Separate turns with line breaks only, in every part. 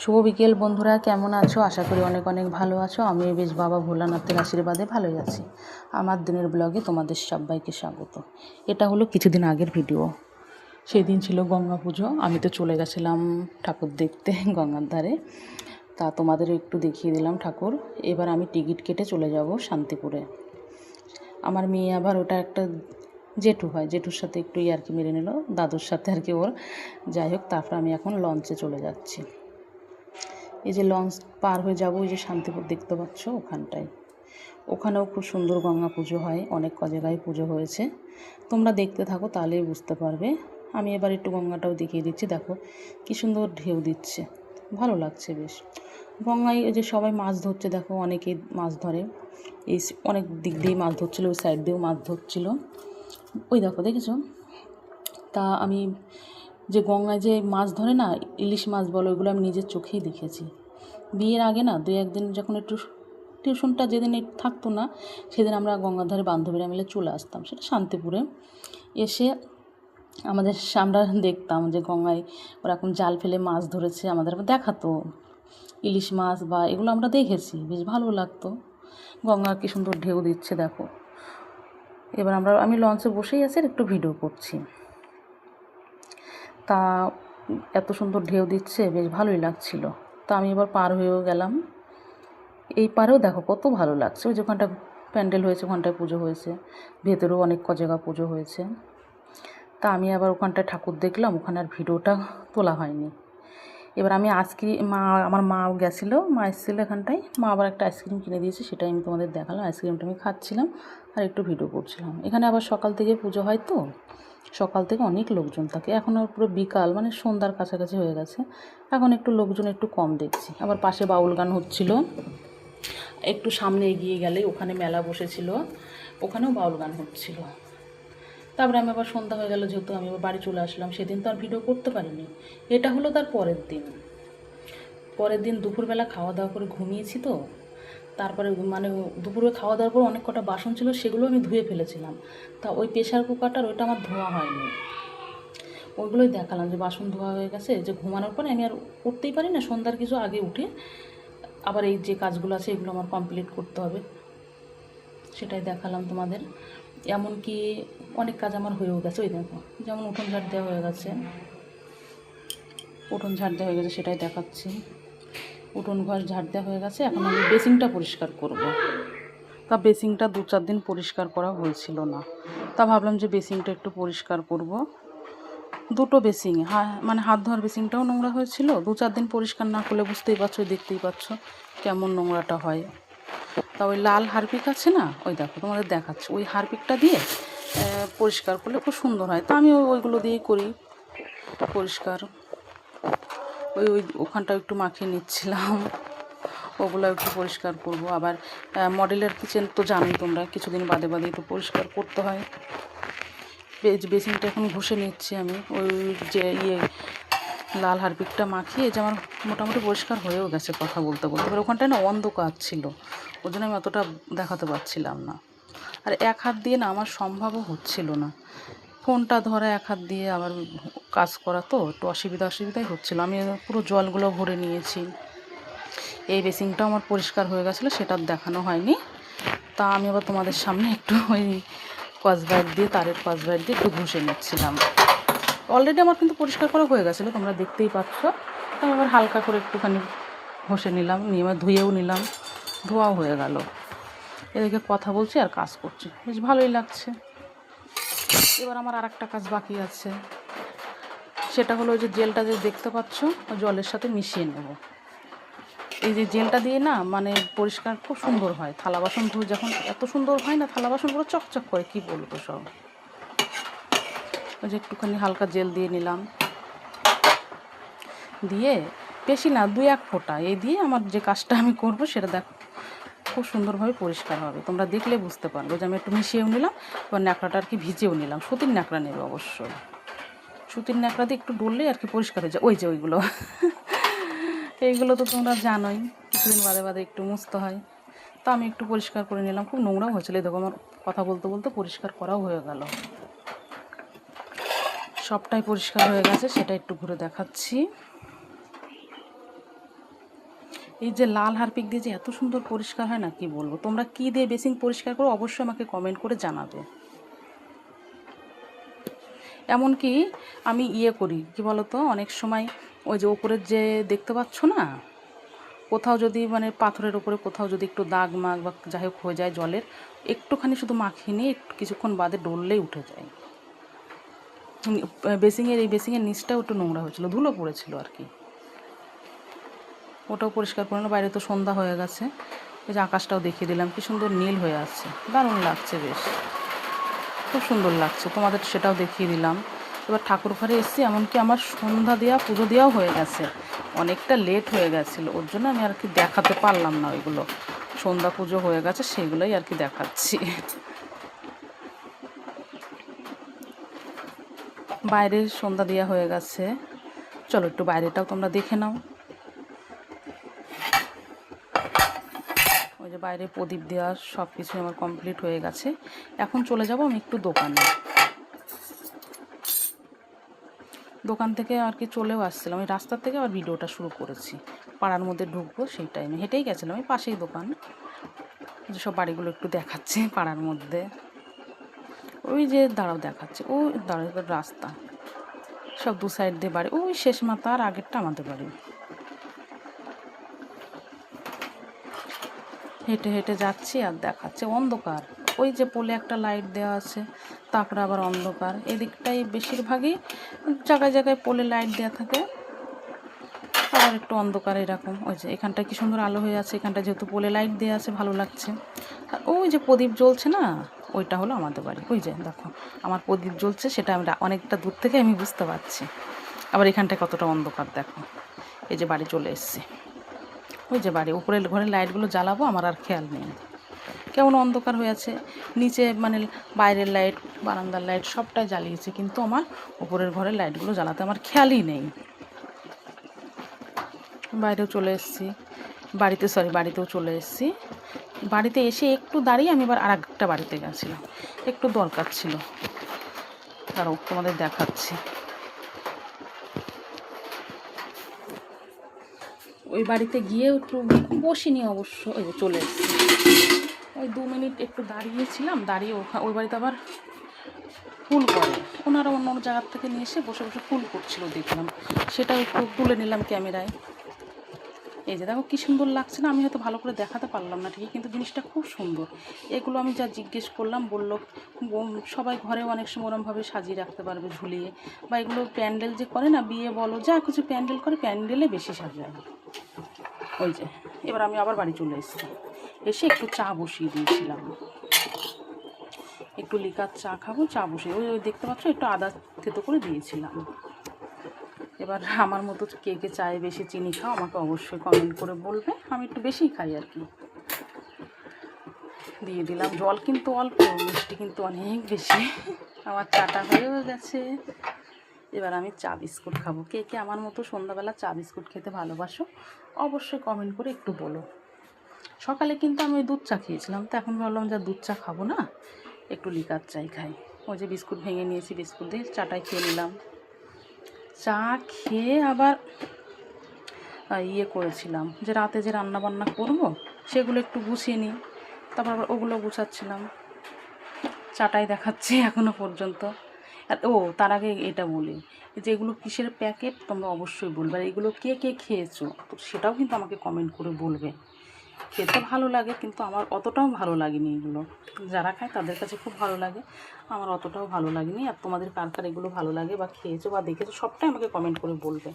শুভ বিকেল বন্ধুরা, কেমন আছো? আশা করি অনেক অনেক ভালো আছো। আমি বেশ বাবা ভোলানাথের আশীর্বাদে ভালোই আছি। আমার দিনের ব্লগে তোমাদের সবাইকে স্বাগত। এটা হলো কিছুদিন আগের ভিডিও। সেদিন ছিল গঙ্গা পুজো। আমি তো চলে গেছিলাম ঠাকুর দেখতে গঙ্গার ধারে। তা তোমাদের একটু দেখিয়ে দিলাম ঠাকুর। এবার আমি টিকিট কেটে চলে যাব শান্তিপুরে। আমার মেয়ে আবার ওটা একটা জেঠু হয়, জেঠুর সাথে একটু ইয়ার্কি মেরে নিল, দাদুর সাথে আর কি ওর। যাই হোক, তারপর আমি এখন লঞ্চে চলে যাচ্ছি। এই যে লঞ্চ পার হয়ে যাব, ওই যে শান্তিপুর দেখতে পাচ্ছ ওখানটায়। ওখানেও খুব সুন্দর গঙ্গা পুজো হয়, অনেক জায়গায় পুজো হয়েছে। তোমরা দেখতে থাকো, তাহলেই বুঝতে পারবে। আমি এবার একটু গঙ্গাটাও দেখিয়ে দিচ্ছি। দেখো কি সুন্দর ঢেউ দিচ্ছে, ভালো লাগছে বেশ। গঙ্গায় ওই যে সবাই মাছ ধরছে, দেখো অনেকেই মাছ ধরে। এই অনেক দিক দিয়েই মাছ ধরছিলো, ওই সাইড দিয়েও মাছ ধরছিল। ওই দেখো, দেখেছো? তা আমি যে গঙ্গায় যে মাছ ধরে না, ইলিশ মাছ বলো, ওইগুলো আমি নিজের চোখেই দেখেছি। বিয়ের আগে না, 2-1 দিন যখন একটু টিউশনটা যেদিন থাকতো না, সেদিন আমরা গঙ্গার ধারে বান্ধবীরা মিলে চলে আসতাম, সেটা শান্তিপুরে। এসে আমরা দেখতাম যে গঙ্গায় ওরকম জাল ফেলে মাছ ধরেছে, আমাদের দেখাতো ইলিশ মাছ বা এগুলো আমরা দেখেছি, বেশ ভালো লাগতো। গঙ্গা কী সুন্দর ঢেউ দিচ্ছে দেখো। এবার আমি লঞ্চে বসেই আছি আর একটু ভিডিও করছি। তা এত সুন্দর ঢেউ দিচ্ছে, বেশ ভালোই লাগছিল। তা আমি এবার পার হয়েও গেলাম। এই পারেও দেখো কত ভালো লাগছে। ওই যে ওখানটা প্যান্ডেল হয়েছে, ওখানটায় পুজো হয়েছে, ভেতরেও অনেক জায়গা পুজো হয়েছে। তা আমি আবার ওখানটায় ঠাকুর দেখলাম, ওখানে আর ভিডিওটা তোলা হয়নি। এবার আমি আমার মাও গেছিলো, মা এসেছিলো এখানটায়। মা আবার একটা আইসক্রিম কিনে দিয়েছে, সেটাই আমি তোমাদের দেখালাম। আইসক্রিমটা আমি খাচ্ছিলাম আর একটু ভিডিও করছিলাম। এখানে আবার সকাল থেকে পুজো হয়, তো সকাল থেকে অনেক লোকজন থাকে। এখন আর পুরো বিকাল, মানে সন্ধ্যার কাছাকাছি হয়ে গেছে, এখন একটু লোকজন একটু কম দেখছি। আবার পাশে বাউল গান হচ্ছিল। একটু সামনে এগিয়ে গেলে ওখানে মেলা বসেছিল, ওখানেও বাউল গান হচ্ছিল। তারপরে আমি আবার সন্ধ্যা হয়ে গেল, যেহেতু আমি আবার বাড়ি চলে আসলাম। সেদিন তো আর ভিডিও করতে পারিনি। এটা হলো তার পরের দিন দুপুরবেলা খাওয়া দাওয়া করে ঘুমিয়েছি তো। তারপরে মানে দুপুরে খাওয়া দাওয়ার পর অনেক কটা বাসন ছিল, সেগুলো আমি ধুয়ে ফেলেছিলাম। তা ওই প্রেশার কুকারটার ওইটা আমার ধোয়া হয়নি, ওইগুলোই দেখালাম যে বাসন ধোয়া হয়ে গেছে। যে ঘুমানোর পরে আমি আর উঠতেই পারি না, সন্ধ্যার কিছু আগে উঠে আবার এই যে কাজগুলো আছে এগুলো আমার কমপ্লিট করতে হবে, সেটাই দেখালাম তোমাদের। এমনকি অনেক কাজ আমার হয়েও গেছে। ওই দেখো, যেমন উঠোন ঝাড় দেওয়া হয়ে গেছে, সেটাই দেখাচ্ছি। উঠোন ঘর ঝাড় দেওয়া হয়ে গেছে। এখন আমি বেসিংটা পরিষ্কার করব। তা বেসিংটা 2-4 দিন পরিষ্কার করা হয়েছিল না, তা ভাবলাম যে বেসিংটা একটু পরিষ্কার করব। দুটো বেসিং, মানে হাত ধোয়ার বেসিংটাও নোংরা হয়েছিল। 2-4 দিন পরিষ্কার না করলে বুঝতেই পারছো, দেখতেই পাচ্ছ কেমন নোংরাটা হয়। তা ওই লাল হারপিক আছে না, ওই দেখো তোমাদের দেখাচ্ছি, ওই হারপিকটা দিয়ে পরিষ্কার করলে খুব সুন্দর হয়। তা আমি ওইগুলো দিয়েই করি পরিষ্কার। ওখানটা একটু মাখিয়ে নিচ্ছিলাম, ওগুলো একটু পরিষ্কার করব। আবার মডেলের কিচেন তো জানোই তোমরা, কিছুদিন বাদে বাদেই তো পরিষ্কার করতে হয়। বেসিনটা এখন ঘষে নিচ্ছি আমি। ওই যে লাল হারপিকটা মাখিয়ে, যে আমার মোটামুটি পরিষ্কার হয়েও গেছে কথা বলতে বলতে। এবার ওখানটায় না অন্ধকার ছিল, ওই জন্য আমি অতটা দেখাতে পারছিলাম না। আর এক হাত দিয়ে না আমার সম্ভবও হচ্ছিল না, ফোনটা ধরা এক হাত দিয়ে, আবার কাজ করা তো একটু অসুবিধাই হচ্ছিলো। আমি পুরো জলগুলো ভরে নিয়েছি। এই বেসিংটাও আমার পরিষ্কার হয়ে গেছিলো, সেটা দেখানো হয়নি। তা আমি আবার তোমাদের সামনে একটু ওই তারের কসবাইট দিয়ে একটু ঘষে নিচ্ছিলাম। অলরেডি আমার কিন্তু পরিষ্কার করা হয়ে গেছিলো, তোমরা দেখতেই পাচ্ছ। আমি আবার হালকা করে একটুখানি ঘষে নিলাম, নিয়ে আবার ধুয়েও নিলাম, ধোয়াও হয়ে গেল। এদিকে কথা বলছি আর কাজ করছি, বেশ ভালোই লাগছে। এবার আমার আর একটা কাজ বাকি আছে, সেটা হলো যে জেলটা যে দেখতে পাচ্ছ, জলের সাথে মিশিয়ে নেব। এই যে জেলটা দিয়ে না, মানে পরিষ্কার খুব সুন্দর হয়। থালা বাসন ধুয়ে যখন এত সুন্দর হয় না, থালা বাসনগুলো চকচক করে, কি বলবো সব। ওই যে একটুখানি হালকা জেল দিয়ে নিলাম, দিয়ে বেশি না, 2-1 ফোঁটা এই দিয়ে আমার যে কাজটা আমি করব সেটা দেখো খুব সুন্দরভাবে পরিষ্কার হবে। তোমরা দেখলে বুঝতে পারবে যে আমি একটু মিশিয়েও নিলাম, এবার ন্যাকড়াটা আর কি ভিজেও নিলাম। সুতির ন্যাকড়া নেবে অবশ্যই, সুতির ন্যাকড়া দিয়ে একটু ডললেই আর কি পরিষ্কার হয়ে যায়। ওই যে ওইগুলো এইগুলো তো তোমরা জানোই, কিছুদিন বাদে বাদে একটু মুছতে হয়। তা আমি একটু পরিষ্কার করে নিলাম, খুব নোংরাও হয়েছিল। দেখো আমার কথা বলতে বলতে পরিষ্কার করাও হয়ে গেল, সবটাই পরিষ্কার হয়ে গেছে। সেটা একটু ঘুরে দেখাচ্ছি। এই যে লাল হারপিক দিয়ে যে এত সুন্দর পরিষ্কার হয় না, কি বলবো। তোমরা কি দিয়ে বেসিন পরিষ্কার করো অবশ্যই আমাকে কমেন্ট করে জানাবে। এমনকি আমি করি, কি বলো তো, অনেক সময় ওই যে ওপরের যে দেখতে পাচ্ছ না, কোথাও যদি মানে পাথরের ওপরে কোথাও যদি একটু দাগ মাগ বা যাই হোক হয়ে যায় জলের, একটুখানি শুধু মাখিয়ে নিয়ে একটু কিছুক্ষণ বাদে ডললেই উঠে যায়। এই বেসিংয়ের নিচটাও একটু নোংরা হয়েছিল, ধুলো পড়েছিল আর কি, ওটাও পরিষ্কার করে না। বাইরে তো সন্ধ্যা হয়ে গেছে। ওই যে আকাশটাও দেখিয়ে দিলাম, কি সুন্দর নীল হয়ে আছে, দারুণ লাগছে, বেশ খুব সুন্দর লাগছে, তোমাদের সেটাও দেখিয়ে দিলাম। এবার ঠাকুর ঘরে এসেছি, এমনকি আমার সন্ধ্যা দেওয়া পুজো দেওয়াও হয়ে গেছে, অনেকটা লেট হয়ে গেছিলো, ওর জন্য আমি আর কি দেখাতে পারলাম না ওইগুলো। সন্ধ্যা পুজো হয়ে গেছে, সেগুলোই আর কি দেখাচ্ছি। বাইরের সন্ধ্যা দেওয়া হয়ে গেছে, চলো একটু বাইরেটাও তোমরা দেখে নাও। ওই যে বাইরে প্রদীপ দেওয়া সব কিছুই আমার কমপ্লিট হয়ে গেছে। এখন চলে যাব আমি একটু দোকানে। দোকান থেকে আর কি চলেও আসছিলাম, ওই রাস্তার থেকে আবার ভিডিওটা শুরু করেছি। পাড়ার মধ্যে ঢুকবো সেই টাইমে হেঁটেই গেছিলাম, ওই পাশেই দোকান। যে সব বাড়িগুলো একটু দেখাচ্ছে পাড়ার মধ্যে, ওই যে দাঁড়াও দেখাচ্ছে, ওই দাঁড়াও রাস্তা, সব দু সাইড দিয়ে বাড়ি, ওই শেষ মাথা আর আগেরটা আমাদের বাড়ি। হেঁটে হেঁটে যাচ্ছি আর দেখাচ্ছে অন্ধকার, ওই যে পোলে একটা লাইট দেওয়া আছে, তারপরে আবার অন্ধকার। এদিকটাই বেশিরভাগই জায়গায় জায়গায় পোলে লাইট দেওয়া থাকে, আবার একটু অন্ধকার এরকম। ওই যে এখানটায় কি সুন্দর আলো হয়ে আছে, এখানটা যেহেতু পোলে লাইট দেওয়া আছে ভালো লাগছে। আর ওই যে প্রদীপ জ্বলছে না, ওইটা হলো আমাদের বাড়ি। ওই যে দেখো আমার প্রদীপ জ্বলছে, সেটা আমি অনেকটা দূর থেকে আমি বুঝতে পারছি। আবার এখানটায় কতটা অন্ধকার দেখো। এই যে বাড়ি চলে এসেছি, ওই যে বাড়ি উপরে ঘরের লাইটগুলো জ্বালাবো, আমার আর খেয়াল নেই কেমন অন্ধকার হয়ে আছে। নিচে মানে বাইরের লাইট, বারান্দার লাইট সবটাই জ্বালিয়েছে, কিন্তু আমার উপরের ঘরের লাইটগুলো জ্বালাতে আমার খেয়ালই নেই। বাইরেও চলে এসেছি, বাড়িতেও চলে এসেছি। বাড়িতে এসে একটু দাঁড়িয়ে আমি এবার আর একটা বাড়িতে গেছিলাম, একটু দরকার ছিল, তারাও তোমাদের দেখাচ্ছি। ওই বাড়িতে গিয়ে একটু বসিনি অবশ্য, ওই যে চলে এসেছি। ওই 2 মিনিট একটু দাঁড়িয়েছিলাম, দাঁড়িয়ে ওই বাড়িতে আবার ফুল করে, ওনারা অন্য অন্য জায়গার থেকে নিয়ে এসে বসে বসে ফুল করছিল, দেখলাম, সেটাও একটু তুলে নিলাম ক্যামেরায়। এই যে দেখো কী সুন্দর লাগছে না, আমি হয়তো ভালো করে দেখাতে পারলাম না ঠিকই, কিন্তু জিনিসটা খুব সুন্দর। এগুলো আমি যা জিজ্ঞেস করলাম বললো সবাই ঘরেও অনেক সময় ওরমভাবে সাজিয়ে রাখতে পারবে ঝুলিয়ে, বা এগুলো প্যান্ডেল যে করে না, বিয়ে বলো যা কিছু প্যান্ডেল করে, প্যান্ডেলে বেশি সাজায়। ওই যে এবার আমি আবার বাড়ি চলে এসেছি, এসে একটু চা বসিয়ে দিয়েছিলাম, একটু লিকার চা খাবো, চা বসিয়ে ওই দেখতে পাচ্ছ একটু আদা থেতো করে দিয়েছিলাম। এবার আমার মতো কে কে চায়ে বেশি চিনি খাও আমাকে অবশ্যই কমেন্ট করে বলবে, আমি একটু বেশিই খাই আর কি। দিয়ে দিলাম জল, কিন্তু অল্প, মিষ্টি কিন্তু অনেক বেশি। আমার চাটা হয়েও গেছে, এবার আমি চা বিস্কুট খাবো। কে কে আমার মতো সন্ধ্যাবেলা চা বিস্কুট খেতে ভালোবাসো অবশ্যই কমেন্ট করে একটু বলো। সকালে কিন্তু আমি ওই দুধ চা খেয়েছিলাম, তো এখন ভাবলাম যে দুধ চা খাবো না, একটু লিকার চাই খাই। ওই যে বিস্কুট ভেঙে নিয়েছি, বিস্কুট দিয়ে চাটাই খেয়ে নিলাম। চা খেয়ে আবার করেছিলাম যে রাতে যে রান্না বান্না করবো সেগুলো একটু গুছিয়ে নিই, তারপর আবার ওগুলো গুছাচ্ছিলাম। চাটাই দেখাচ্ছি এখনও পর্যন্ত। আর তার আগে এটা বলি যে এগুলো কিসের প্যাকেট তোমরা অবশ্যই বলবে, আর এগুলো কে কে খেয়েছো তো সেটাও কিন্তু আমাকে কমেন্ট করে বলবে। খেতে ভালো লাগে, কিন্তু আমার অতটাও ভালো লাগেনি এগুলো, যারা খায় তাদের কাছে খুব ভালো লাগে, আমার অতটাও ভালো লাগেনি। আর তোমাদের কার কার এগুলো ভালো লাগে বা খেয়েছো বা দেখেছো সবটাই আমাকে কমেন্ট করে বলবে।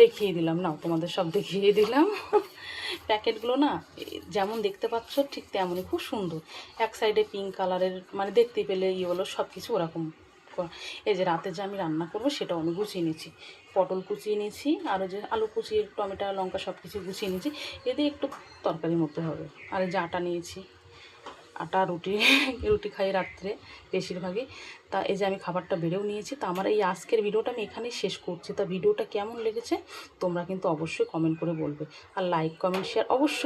দেখিয়ে দিলাম, নাও তোমাদের সব দেখিয়ে দিলাম। প্যাকেটগুলো না যেমন দেখতে পাচ্ছ ঠিক তেমনই, খুব সুন্দর। এক সাইডে পিঙ্ক কালারের, মানে দেখতে পেলে হলো সব কিছু ওরকম। এই যে রাতে যে আমি রান্না করবো সেটাও আমি গুছিয়ে নিয়েছি, পটল কুচিয়ে নিয়েছি, আর যে আলু কুচিয়ে টমেটো লঙ্কা সব কিছু গুছিয়ে নিয়েছি, এতে একটু তরকারির মধ্যে হবে। আর এই যে আটা নিয়েছি, আটা রুটি খাই রাত্রে বেশিরভাগই। তা এই যে আমি খাবারটা বেড়েও নিয়েছি। তা আমার এই আজকের ভিডিওটা আমি এখানেই শেষ করছি। তা ভিডিওটা কেমন লেগেছে তোমরা কিন্তু অবশ্যই কমেন্ট করে বলবে, আর লাইক কমেন্ট শেয়ার অবশ্যই।